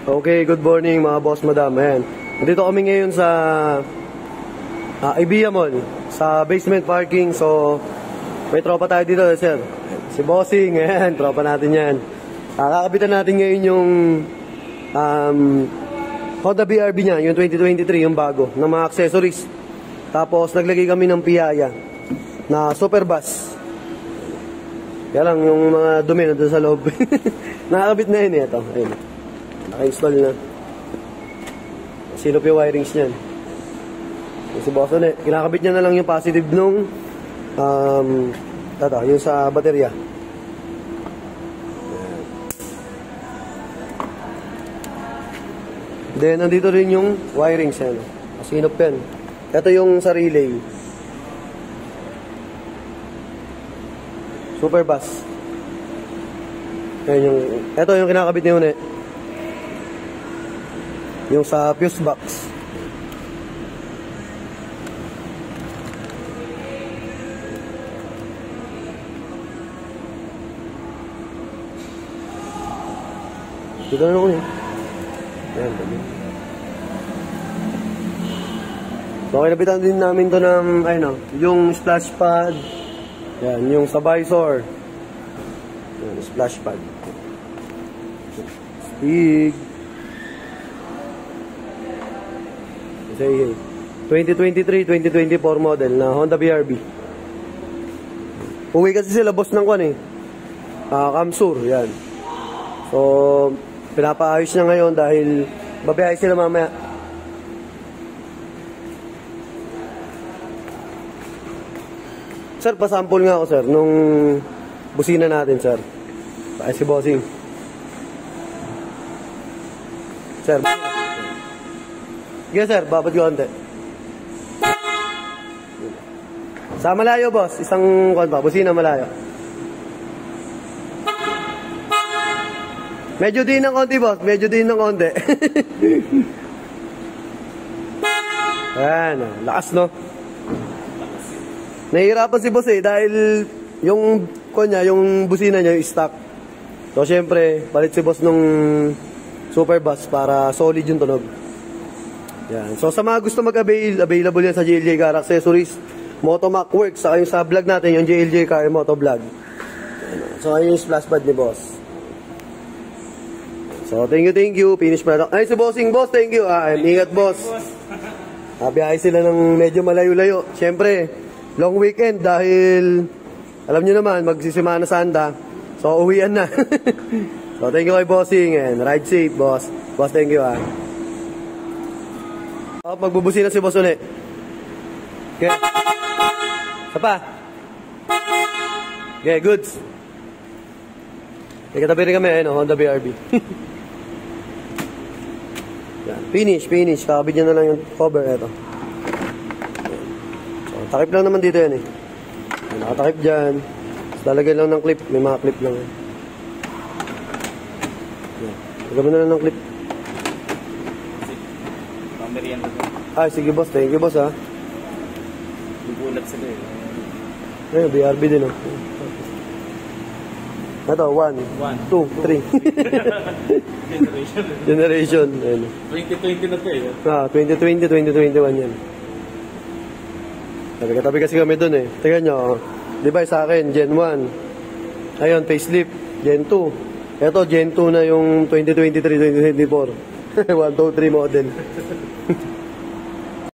Okay, good morning mga boss, madam. Ayan. Nandito kami ngayon sa Ibiya Mall, sa basement parking. So, may tropa tayo dito, sir. Si Bossing, ayan, tropa natin yan. Kakabitan natin ngayon yung Honda BRB niya, yung 2023, yung bago, ng mga accessories. Tapos, naglagay kami ng piyaya na super bus. Kaya lang, yung mga dumi na doon sa loob. Nakakabit na yun, ito. Ayun. Naka-install na. Sinop yung wirings niyan. Si Boss ulit, kinakabit niya na lang yung positive nung yung sa baterya. Then, nandito rin yung wirings yan. Sinop yan. Ito yung sa relay. Super bus. Ito yung kinakabit niya ulit. Yung sa fuse box. Dito na ako niya. Ayan, dami. So, kinabitan din namin to ng, yung splash pad. Yan, yung sa visor. Yan, splash pad. Stig. 2023-2024 model na Honda BRB. Uwi kasi sila boss ng Kamsur, yan. So, pinapaayos niya ngayon dahil babiyahe sila mamaya. Sir, pasample nga ako, sir, nung busina natin, sir. Ay, si Bossing. Sir, yes, sir, babad ko konti. Sa malayo, boss. Isang busina malayo. Medyo din ng konti, boss. Medyo din ng konti. Ayan, lakas, no? Nahihirapan si boss dahil yung yung busina niya, yung stock. So, syempre, palit si boss nung super bus para solid yung tunog. Yan. So, sa mga gusto mag-avail, available yan sa JLJ Car Accessories, Motomac Works, saka yung sa vlog natin, yung JLJ Car Moto Vlog. So, ayun yung splash pad ni boss. So, thank you. Finish product. Ay, si Bossing, boss, thank you. Ingat, boss. Biyahe sila ng medyo malayo-layo. Siyempre, long weekend dahil, alam nyo naman, magsisimana Santa. So, uwian na. So, thank you kay Bossing and ride safe, boss. Boss, thank you, magbubusin na si boss ulit. Okay. Isa pa. Okay, goods. Katabi rin kami, Honda BRB. Yan. Finish. Kakabit niya na lang yung cover, ito. So, takip lang naman dito yan, Nakatakip dyan. Lalagyan lang ng clip. May mga clip lang. Lagyan na lang ng clip. Ay, sige boss. Thank you, boss, Bubulat sila Ayun, BRB din, Ito, 1, 2, 3. Generation. Ayun. 2020 na to, 2020, 2021 yan. Tabi kasi kami dun, Tingnan nyo, di ba sa akin, Gen 1. Ayun, facelift, Gen 2. Ito, Gen 2 na yung 2023, 2024. 1, 2, 3 model.